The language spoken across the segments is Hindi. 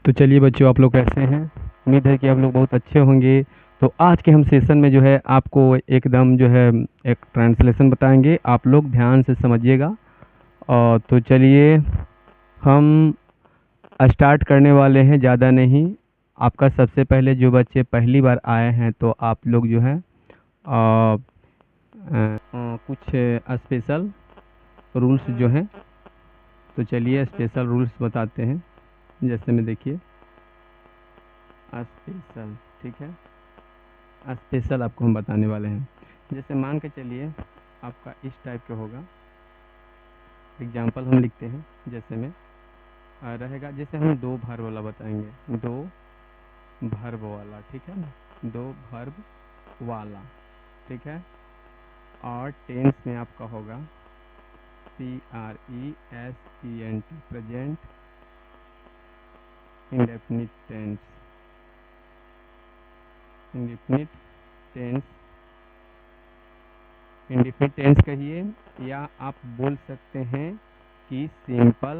तो चलिए बच्चों, आप लोग कैसे हैं? उम्मीद है कि आप लोग बहुत अच्छे होंगे। तो आज के हम सेशन में जो है आपको एकदम जो है एक ट्रांसलेशन बताएंगे, आप लोग ध्यान से समझिएगा। और तो चलिए हम स्टार्ट करने वाले हैं, ज़्यादा नहीं। आपका सबसे पहले जो बच्चे पहली बार आए हैं तो आप लोग जो है कुछ स्पेशल रूल्स जो हैं, तो चलिए स्पेशल रूल्स बताते हैं। जैसे में देखिए स्पेशल, ठीक है, स्पेशल आपको हम बताने वाले हैं। जैसे मान के चलिए आपका इस टाइप का होगा, एग्जाम्पल हम लिखते हैं। जैसे में रहेगा, जैसे हम दो भर्ब वाला बताएंगे, दो भर्ब वाला, ठीक है ना, दो भर्ब वाला, ठीक है। और टेंस में आपका होगा PRESENT, present indefinite tense, indefinite tense, indefinite tense कहिए, या आप बोल सकते हैं कि सिंपल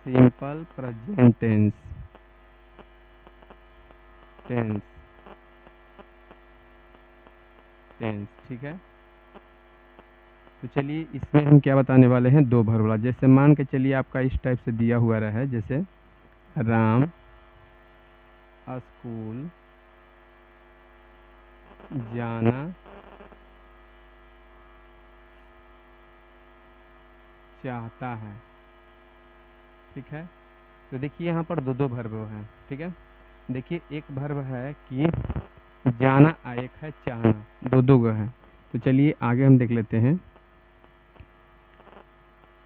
प्रेजेंट टेंस, टेंस, ठीक है। तो चलिए इसमें हम क्या बताने वाले हैं, दो भर वाला। जैसे मान के चलिए आपका इस टाइप से दिया हुआ रहा है, जैसे राम स्कूल जाना चाहता है, ठीक है। तो देखिए यहाँ पर दो भर्व हैं, ठीक है। देखिए एक भर्व है कि जाना, एक है चाहना, दो गो है। तो चलिए आगे हम देख लेते हैं।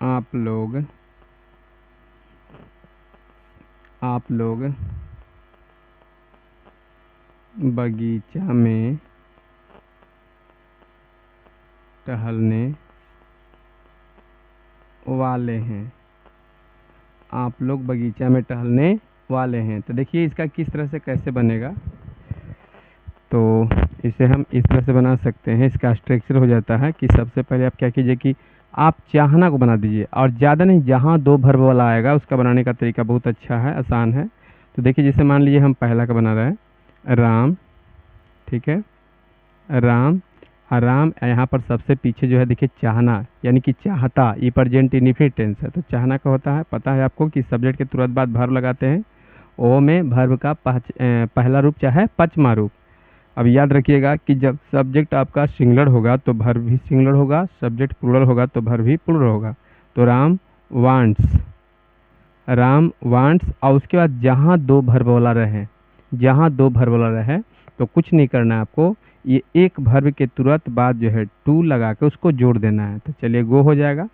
आप लोग बगीचा में टहलने वाले हैं, आप लोग बगीचा में टहलने वाले हैं। तो देखिए इसका किस तरह से कैसे बनेगा, तो इसे हम इस तरह से बना सकते हैं। इसका स्ट्रक्चर हो जाता है कि सबसे पहले आप क्या कीजिए कि आप चाहना को बना दीजिए, और ज़्यादा नहीं, जहाँ दो भर्ब वाला आएगा उसका बनाने का तरीका बहुत अच्छा है, आसान है। तो देखिए जैसे मान लीजिए हम पहला का बना रहे हैं राम, ठीक है, राम। राम यहाँ पर सबसे पीछे जो है देखिए चाहना, यानी कि चाहता, ये प्रेजेंट इंडेफिनिट टेंस है। तो चाहना का होता है, पता है आपको कि सब्जेक्ट के तुरंत बाद भर्ब लगाते हैं। ओ में भर्ब का पहला रूप चाहे पचमा रूप। अब याद रखिएगा कि जब सब्जेक्ट आपका सिंगुलर होगा तो भर्ब भी सिंगुलर होगा, सब्जेक्ट प्लूरल होगा तो भर्ब भी प्लूरल होगा। तो राम वांट्स, राम वांट्स, और उसके बाद जहाँ दो भर्ब वाला रहे, जहाँ दो भर्ब वाला रहे तो कुछ नहीं करना है आपको, ये एक भर्ब के तुरंत बाद जो है टू लगा के उसको जोड़ देना है। तो चलिए गो हो जाएगा,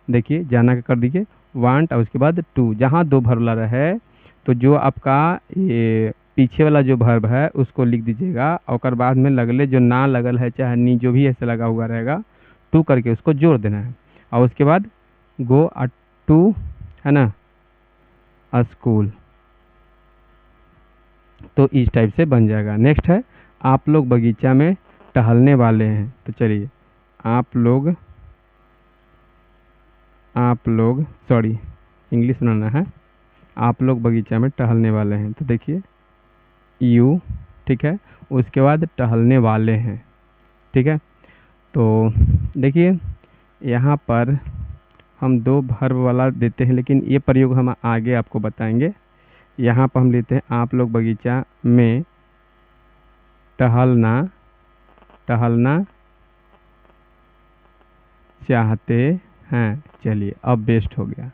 देखिए जाना का कर दीजिए वांट, और उसके बाद टू, जहाँ दो भर्ब वाला रहे तो जो आपका ये पीछे वाला जो भर्ब है उसको लिख दीजिएगा, और बाद में लगले जो ना लगल है चाहे नी जो भी ऐसे लगा हुआ रहेगा, टू करके उसको जोड़ देना है। और उसके बाद गो टू, है ना, स्कूल। तो इस टाइप से बन जाएगा। नेक्स्ट है आप लोग बगीचा में टहलने वाले हैं। तो चलिए आप लोग सॉरी इंग्लिश बनाना है, आप लोग बगीचा में टहलने वाले हैं। तो देखिए यू, ठीक है, उसके बाद टहलने वाले हैं, ठीक है। तो देखिए यहाँ पर हम दो भर्ब वाला देते हैं, लेकिन ये प्रयोग हम आगे आपको बताएंगे। यहाँ पर हम लेते हैं आप लोग बगीचा में टहलना चाहते हैं। चलिए अब बेस्ट हो गया,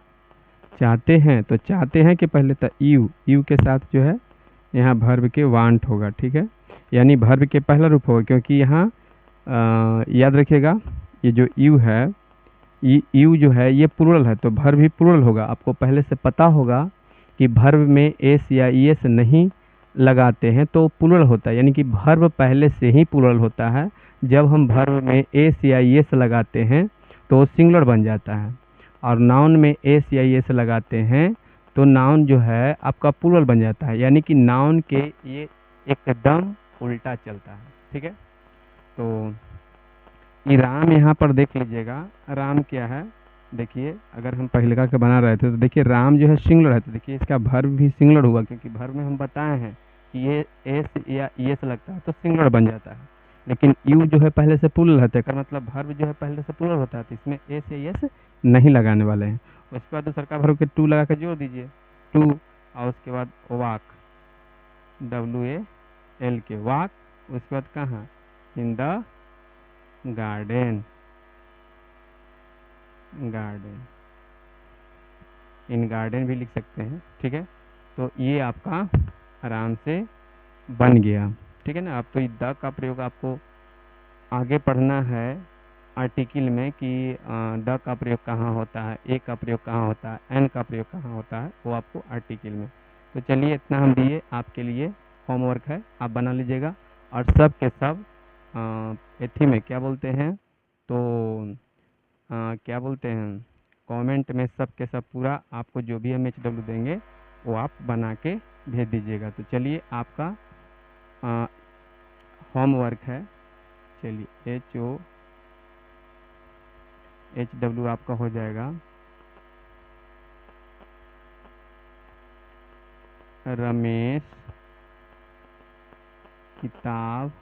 चाहते हैं। तो चाहते हैं कि पहले तो यू के साथ जो है यहाँ भर्ब के वांट होगा, ठीक है, यानी भर्ब के पहला रूप होगा, क्योंकि यहाँ याद रखिएगा ये जो यू है, यू जो है ये प्लूरल है, तो भर्ब भी प्लूरल होगा। आपको पहले से पता होगा कि भर्ब में एस या ईएस नहीं लगाते हैं तो प्लूरल होता है, यानी कि भर्ब पहले से ही प्लूरल होता है। जब हम भर्ब में एस या ईएस लगाते हैं तो सिंगुलर बन जाता है, और नाउन में एस या ईएस लगाते हैं तो नाउन जो है आपका प्लूरल बन जाता है, यानी कि नाउन के ये एकदम उल्टा चलता है, ठीक है। तो ये राम यहाँ पर देख लीजिएगा, राम क्या है, देखिए अगर हम पहिलका के बना रहे थे तो देखिए राम जो है सिंगुलर है, तो देखिए इसका वर्ब भी सिंगुलर हुआ, क्योंकि वर्ब में हम बताए हैं कि ये एस या ये से लगता है तो सिंगुलर बन जाता है। लेकिन यू जो है पहले से प्लूरल रहता है, का मतलब वर्ब जो है पहले से प्लूरल होता है, तो इसमें एस या यस नहीं लगाने वाले हैं। उसके बाद दूसरा का वर्ब के टू लगा के जोड़ दीजिए, टू, और उसके बाद वाक, WAL के वाक, उसके बाद कहाँ, in the garden, garden, in garden भी लिख सकते हैं, ठीक है। तो ये आपका आराम से बन गया, ठीक है ना। अब तो द का प्रयोग आपको आगे पढ़ना है आर्टिकल में कि द का प्रयोग कहाँ होता है, ए का प्रयोग कहाँ होता है, एन का प्रयोग कहाँ होता है, वो आपको आर्टिकल में। तो चलिए इतना हम दिए आपके लिए, होमवर्क है, आप बना लीजिएगा। और सब के सब एथी में क्या बोलते हैं, तो क्या बोलते हैं, कमेंट में सब के सब पूरा आपको जो भी हम HW देंगे वो आप बना के भेज दीजिएगा। तो चलिए आपका होमवर्क है, चलिए HW आपका हो जाएगा, रमेश किताब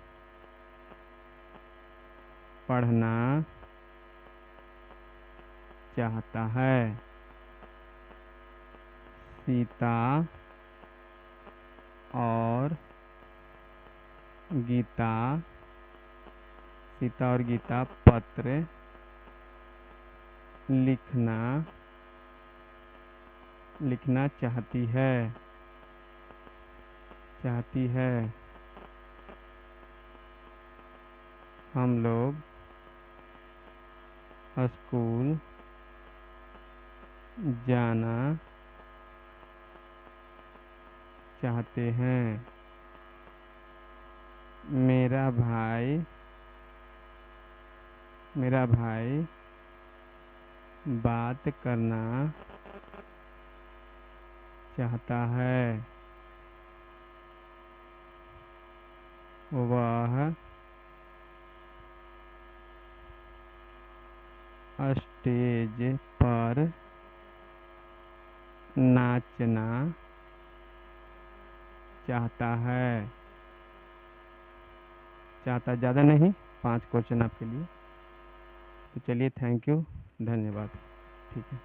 पढ़ना चाहता है, सीता और गीता, सीता और गीता पत्र लिखना चाहती है। हम लोग स्कूल जाना चाहते हैं। मेरा भाई बात करना चाहता है। वह स्टेज पर नाचना चाहता है। चाहता ज़्यादा नहीं, 5 क्वेश्चन आपके लिए। तो चलिए, थैंक यू, धन्यवाद, ठीक है।